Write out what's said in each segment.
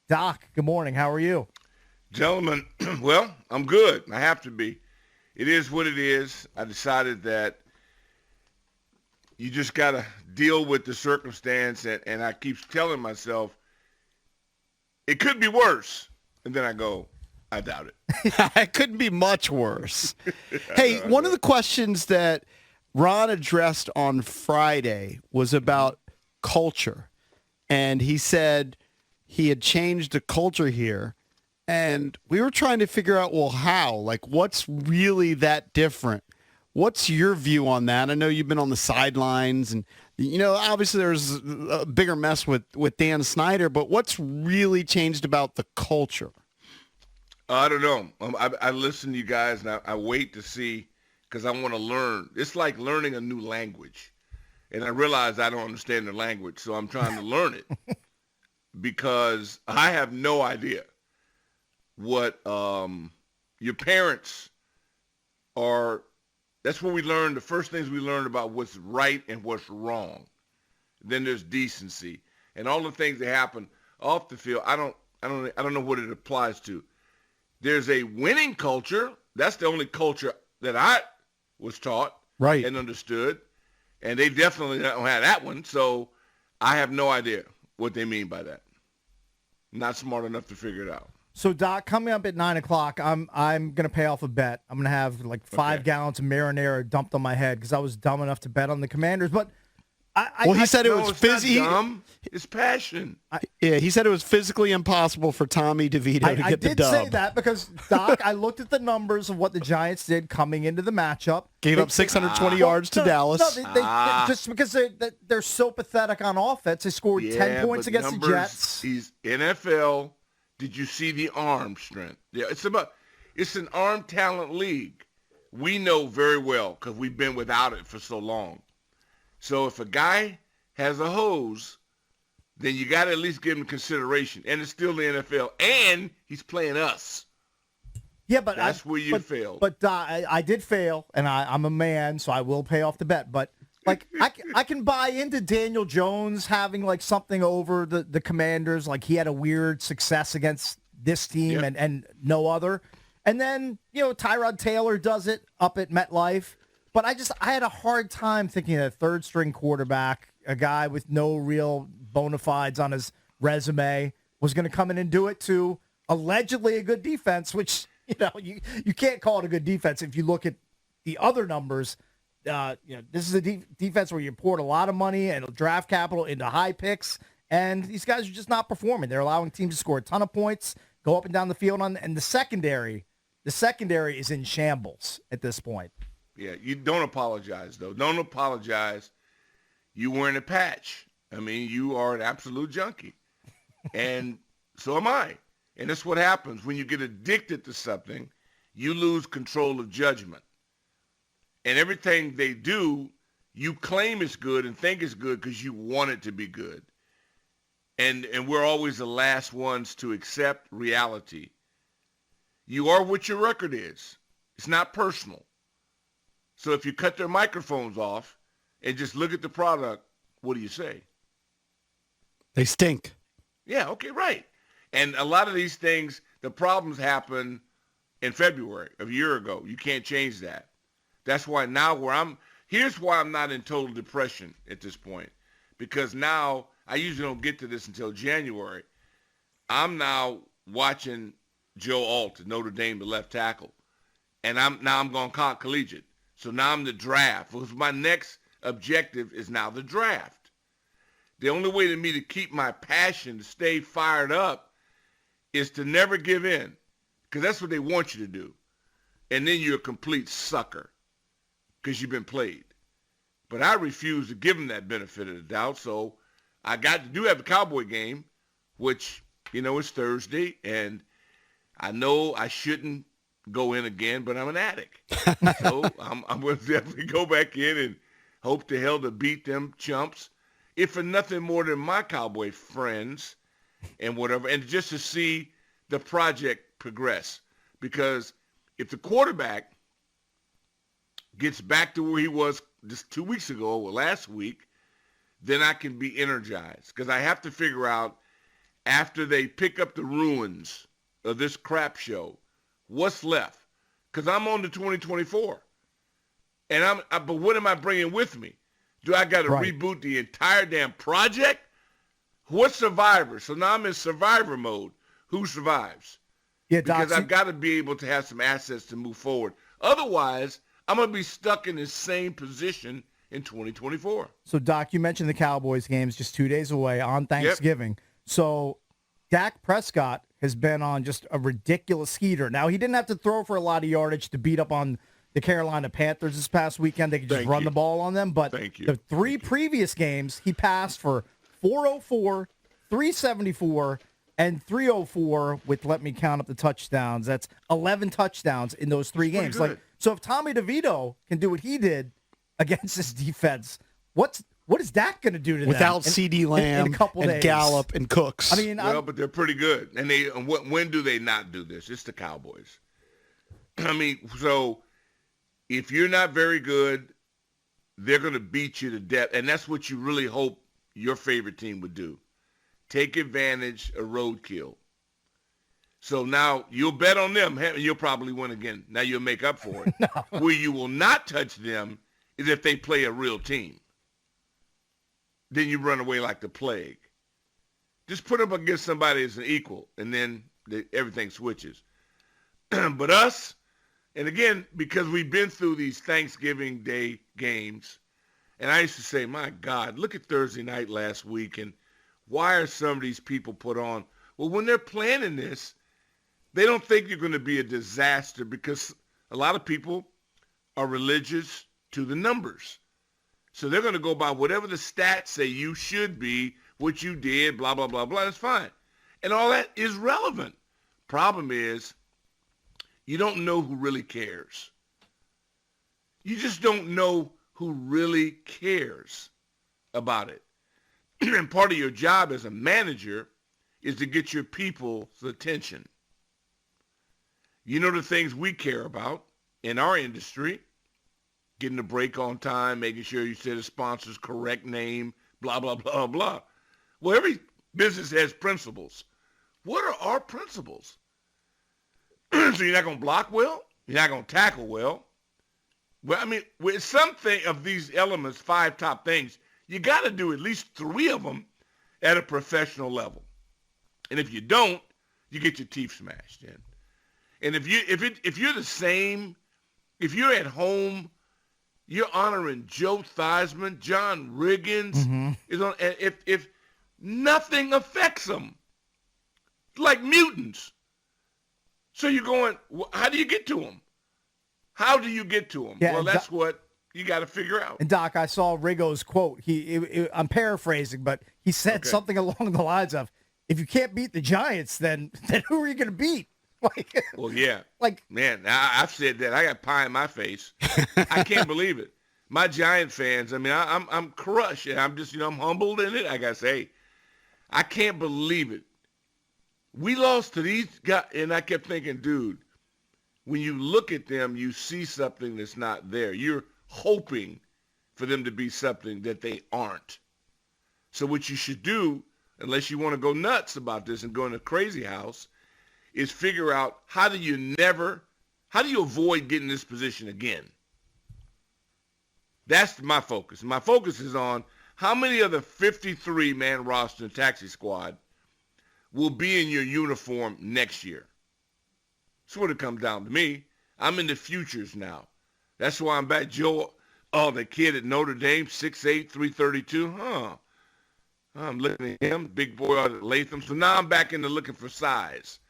Doc, good morning. How are you? Gentlemen, well, I'm good. I have to be. It is what it is. I decided that you just got to deal with the circumstance, and I keep telling myself it could be worse. And then I go, I doubt it. It couldn't be much worse. I Hey, know, I one know. of the questions that Ron addressed on Friday was about culture. And he said he had changed the culture here. And we were trying to figure out, well, how? Like, what's really that different? What's your view on that? I know you've been on the sidelines and, obviously there's a bigger mess with Dan Snyder, but what's really changed about the culture? I don't know. I listen to you guys, and I wait to see because I want to learn. It's like learning a new language. And I realize I don't understand the language, so I'm trying to learn it because I have no idea what your parents are. That's what we learned. The first things we learned about what's right and what's wrong. Then there's decency and all the things that happen off the field. I don't know what it applies to. There's a winning culture. That's the only culture that I was taught Right. and understood. And they definitely don't have that one. So I have no idea what they mean by that. Not smart enough to figure it out. So, Doc, coming up at 9 o'clock, I'm gonna pay off a bet. I'm gonna have like 5 gallons of marinara dumped on my head because I was dumb enough to bet on the Commanders. But He said it No, was it's not physically. dumb. It's passion. Yeah, he said it was physically impossible for Tommy DeVito to I get the did dub. say that because, Doc, I looked at the numbers of what the Giants did coming into the matchup. Gave up 620 yards to Dallas. No, just because they're so pathetic on offense, they scored 10 points but against the numbers, Jets. He's NFL. Did you see the arm strength? Yeah, it's an arm talent league. We know very well because we've been without it for so long. So if a guy has a hose, then you got to at least give him consideration. And it's still the NFL, and he's playing us. Yeah, but That's where you failed. But I did fail, and I'm a man, so I will pay off the bet. But like I can buy into Daniel Jones having like something over the Commanders, like he had a weird success against this team Yep. and no other. And then Tyrod Taylor does it up at MetLife. But I had a hard time thinking that a third string quarterback, a guy with no real bona fides on his resume, was going to come in and do it to allegedly a good defense, which, you can't call it a good defense if you look at the other numbers. This is a defense where you poured a lot of money and draft capital into high picks, and these guys are just not performing. They're allowing teams to score a ton of points, go up and down the field, and the secondary is in shambles at this point. Yeah, you don't apologize, though. Don't apologize. You wearing a patch. I mean, you are an absolute junkie. And so am I. And that's what happens. When you get addicted to something, you lose control of judgment. And everything they do, you claim is good and think is good because you want it to be good. And we're always the last ones to accept reality. You are what your record is. It's not personal. So if you cut their microphones off and just look at the product, what do you say? They stink. Yeah, okay, right. And a lot of these things, the problems happen in February of a year ago. You can't change that. That's why now here's why I'm not in total depression at this point. Because now, I usually don't get to this until January. I'm now watching Joe Alt at Notre Dame, the left tackle. And I'm going collegiate. So now I'm the draft. Because my next objective is now the draft. The only way to me to keep my passion, to stay fired up, is to never give in. Because that's what they want you to do. And then you're a complete sucker because you've been played. But I refuse to give them that benefit of the doubt. So I do have a Cowboy game, which, is Thursday. And I know I shouldn't go in again, but I'm an addict. So I'm going to definitely go back in and hope to hell to beat them chumps, if for nothing more than my Cowboy friends and whatever, and just to see the project progress. Because if the quarterback gets back to where he was just 2 weeks ago or last week, then I can be energized. Because I have to figure out, after they pick up the ruins of this crap show, what's left? Because I'm on to 2024. And but what am I bringing with me? Do I got to reboot the entire damn project? What's Survivor? So now I'm in Survivor mode. Who survives? Yeah, Doc, because I've got to be able to have some assets to move forward. Otherwise, I'm going to be stuck in the same position in 2024. So, Doc, you mentioned the Cowboys game's just 2 days away on Thanksgiving. Yep. So, Dak Prescott has been on just a ridiculous heater. Now, he didn't have to throw for a lot of yardage to beat up on the Carolina Panthers this past weekend. They could just run the ball on them. But the three previous games, he passed for 404, 374, and 304 with, let me count up the touchdowns. That's 11 touchdowns in those three games. Like, so if Tommy DeVito can do what he did against this defense, what is Dak going to do to them without CeeDee Lamb in a couple and days? Gallup and Cooks? I mean, but they're pretty good. And when do they not do this? It's the Cowboys. I mean, so if you're not very good, they're going to beat you to death. And that's what you really hope your favorite team would do. Take advantage of roadkill. So now you'll bet on them, and you'll probably win again. Now you'll make up for it. No. Where you will not touch them is if they play a real team. Then you run away like the plague. Just put up against somebody as an equal, and then everything switches. But us, and again, because we've been through these Thanksgiving Day games, and I used to say, my God, look at Thursday night last week, and why are some of these people put on? Well, when they're planning this, they don't think you're going to be a disaster because a lot of people are religious to the numbers. So they're going to go by whatever the stats say you should be, what you did, blah, blah, blah, blah. That's fine. And all that is relevant. Problem is, you don't know who really cares. You just don't know who really cares about it. And part of your job as a manager is to get your people's attention. You know the things we care about in our industry, getting the break on time, making sure you say the sponsor's correct name, blah, blah, blah, blah. Well, every business has principles. What are our principles? So you're not going to block well? You're not going to tackle well? Well, I mean, with something of these elements, 5 top things, you got to do at least 3 of them at a professional level. And if you don't, you get your teeth smashed in. And if you're the same, if you're at home, you're honoring Joe Theismann, John Riggins, is on. If nothing affects them, like mutants. So you're going, how do you get to them? How do you get to them? Yeah, well, that's what you got to figure out. And Doc, I saw Rigo's quote. I'm paraphrasing, but he said something along the lines of, "If you can't beat the Giants, then who are you going to beat?" Like, well, yeah. Like, man, I've said that. I got pie in my face. I can't believe it. My Giant fans. I mean, I'm crushed, and I'm just I'm humbled in it. I gotta say, I can't believe it. We lost to these guys, and I kept thinking, dude, when you look at them, you see something that's not there. You're hoping for them to be something that they aren't. So what you should do, unless you want to go nuts about this and go in a crazy house, is figure out how do you avoid getting this position again? That's my focus. My focus is on how many of the 53-man roster and taxi squad will be in your uniform next year. That's what it comes down to me. I'm in the futures now. That's why I'm back. Joe, the kid at Notre Dame, 6'8", 332. I'm looking at him, big boy out at Latham. So now I'm back into looking for size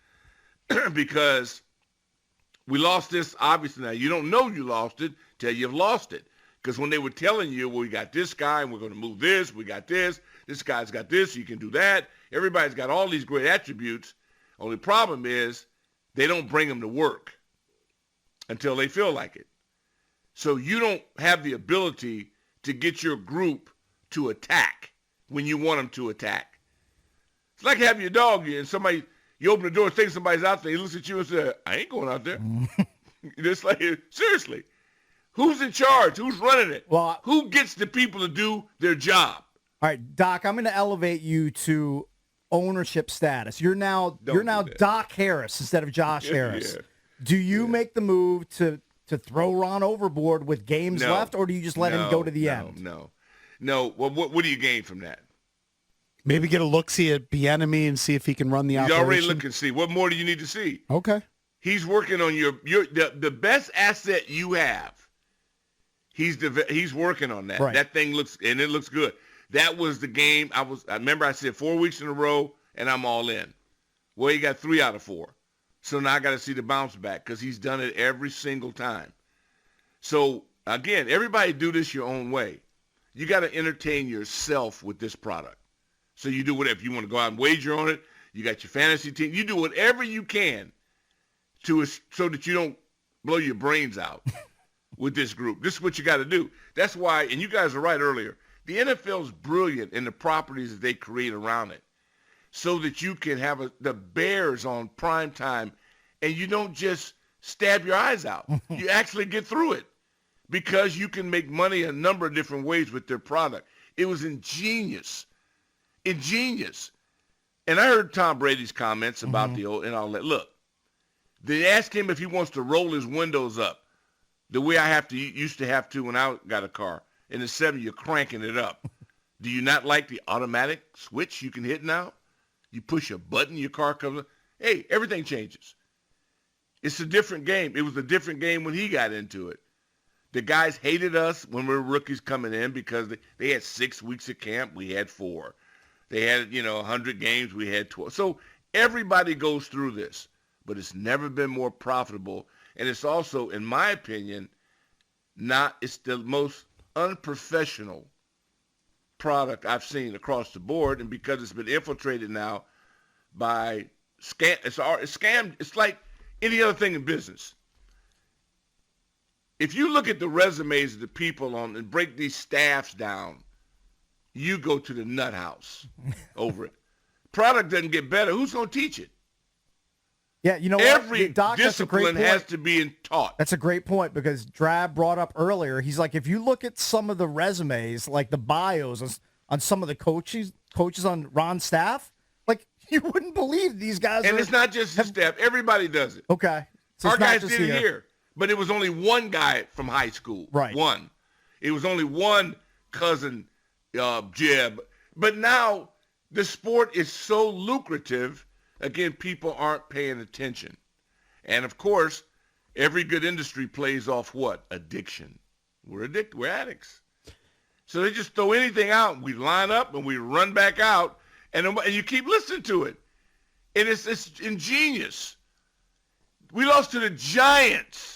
because we lost this. Obviously, now you don't know you lost it till you've lost it. Because when they were telling you, well, we got this guy and we're going to move this, we got this guy's got this, you can do that. Everybody's got all these great attributes. Only problem is they don't bring them to work until they feel like it. So you don't have the ability to get your group to attack when you want them to attack. It's like having your dog and somebody, you open the door, think somebody's out there, he looks at you and says, I ain't going out there. It's like, seriously. Who's in charge? Who's running it? Well, who gets the people to do their job? All right, Doc, I'm going to elevate you to ownership status. You're now Don't do that. Doc Harris instead of Josh Harris. Yeah. Do you make the move to throw Ron overboard with games No. left, or do you just let him go to the end? No. Well, what do you gain from that? Maybe get a look-see at Bieniemy and see if he can run the You operation. already look and see. What more do you need to see? Okay. He's working on the best asset you have. He's working on that. Right. That thing looks good. That was the game. I remember I said 4 weeks in a row and I'm all in. Well, he got 3 out of 4. So now I got to see the bounce back because he's done it every single time. So again, everybody do this your own way. You got to entertain yourself with this product. So you do whatever. If you want to go out and wager on it, you got your fantasy team. You do whatever you can so that you don't blow your brains out with this group. This is what you got to do. That's why, and you guys are right earlier, the NFL is brilliant in the properties that they create around it so that you can have the Bears on prime time and you don't just stab your eyes out. You actually get through it because you can make money a number of different ways with their product. It was ingenious. And I heard Tom Brady's comments about the old and all that. Look, they asked him if he wants to roll his windows up the way I used to have to when I got a car. In the 70s, you're cranking it up. Do you not like the automatic switch you can hit now? You push a button, your car comes up. Hey, everything changes. It's a different game. It was a different game when he got into it. The guys hated us when we were rookies coming in because they had 6 weeks of camp. We had 4. They had, 100 games. We had 12. So everybody goes through this, but it's never been more profitable. And it's also, in my opinion, it's the most unprofessional product I've seen across the board. And because it's been infiltrated now by scam, it's scam. It's like any other thing in business. If you look at the resumes of the people and break these staffs down, you go to the nut house over it. Product doesn't get better. Who's going to teach it? Yeah, you know Every what? Doc, discipline has to be taught. That's a great point because Drab brought up earlier. He's like, if you look at some of the resumes, like the bios on some of the coaches on Ron's staff, like you wouldn't believe these guys. And it's not just the staff. Everybody does it. Okay. So Our guys did it here. But it was only one guy from high school. Right. One. It was only one cousin, Jeb. But now the sport is so lucrative, again, people aren't paying attention. And, of course, every good industry plays off what? Addiction. We're addicts. So they just throw anything out. We line up and we run back out, and you keep listening to it. And it's ingenious. We lost to the Giants.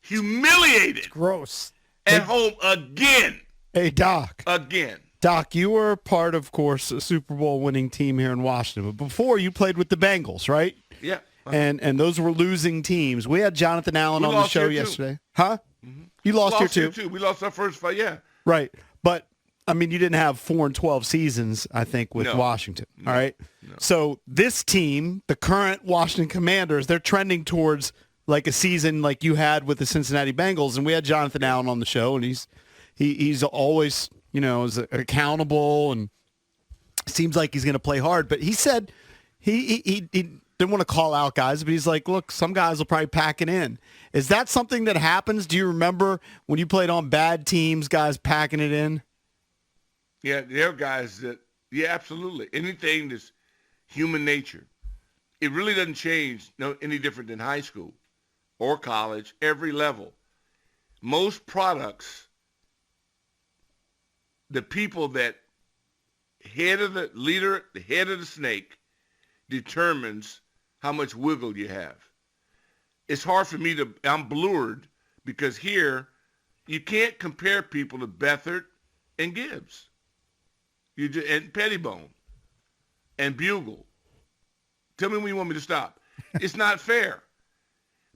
Humiliated. Gross. At home again. Hey, Doc. Again. Doc, you were part, of course, a Super Bowl winning team here in Washington. But before, you played with the Bengals, right? Yeah. And those were losing teams. We had Jonathan Allen on the show yesterday. Huh? Mm-hmm. You lost here too. We lost our first fight, yeah. Right. But, I mean, you didn't have 4-12 seasons, I think, with Washington. All right? No. So this team, the current Washington Commanders, they're trending towards like a season like you had with the Cincinnati Bengals. And we had Jonathan Allen on the show, and he's always, is accountable and seems like he's going to play hard. But he said he didn't want to call out guys, but he's like, look, some guys will probably pack it in. Is that something that happens? Do you remember when you played on bad teams, guys packing it in? Yeah, there are guys that, absolutely. Anything that's human nature. It really doesn't change any different than high school or college, every level. Most products, the people that head of the leader, the head of the snake, determines how much wiggle you have. It's hard for me I'm blurred because here you can't compare people to Beathard and Gibbs. And Pettibone and Bugle. Tell me when you want me to stop. It's not fair.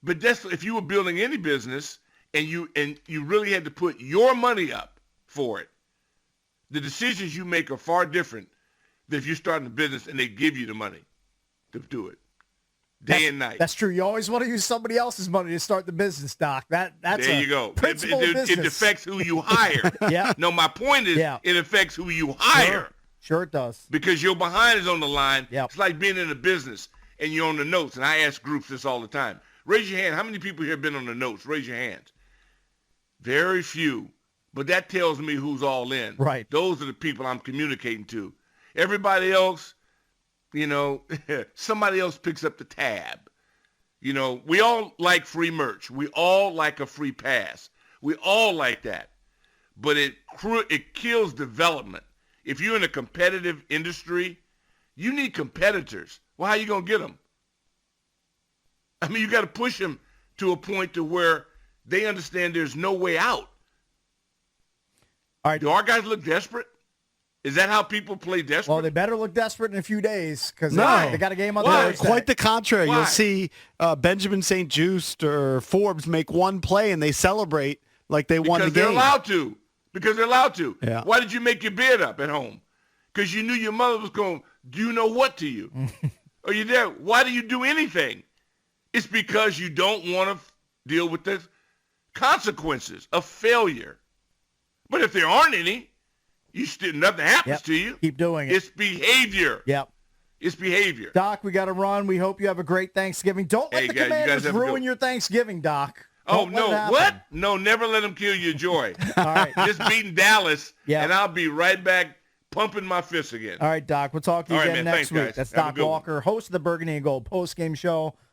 But that's if you were building any business and you really had to put your money up for it. The decisions you make are far different than if you're starting a business and they give you the money to do it. Day and night. That's true. You always want to use somebody else's money to start the business, Doc. That's there you go. Principle of business. It affects who you hire. Yeah. No, my point is it affects who you hire. Sure it does. Because your behind is on the line. Yep. It's like being in a business and you're on the notes. And I ask groups this all the time. Raise your hand. How many people here have been on the notes? Raise your hands. Very few. But that tells me who's all in. Right. Those are the people I'm communicating to. Everybody else, somebody else picks up the tab. We all like free merch. We all like a free pass. We all like that. But it kills development. If you're in a competitive industry, you need competitors. Well, how are you going to get them? I mean, you got to push them to a point to where they understand there's no way out. All right. Do our guys look desperate? Is that how people play desperate? Well, they better look desperate in a few days because No. they got a game on Why? Thursday. Quite the contrary. Why? You'll see Benjamin St. Just or Forbes make one play and they celebrate like they won the Because they're game. allowed to. Because they're allowed to. Yeah. Why did you make your bed up at home? Because you knew your mother was going, do you know what to you? Are you there? Why do you do anything? It's because you don't want to deal with the consequences of failure. But if there aren't any, nothing happens Yep. to you. Keep doing it. It's behavior. Yep. It's behavior. Doc, we got to run. We hope you have a great Thanksgiving. Don't let Hey, the guys, you guys Commanders have a ruin good- your Thanksgiving, Doc. Oh, Don't let it no. happen. What? No, never let them kill your joy. All right. Just beating Dallas, Yeah. and I'll be right back pumping my fists again. All right, Doc. We'll talk to you All right, again man. next Thanks, week. guys. That's Have a Doc good one. Walker, host of the Burgundy and Gold postgame show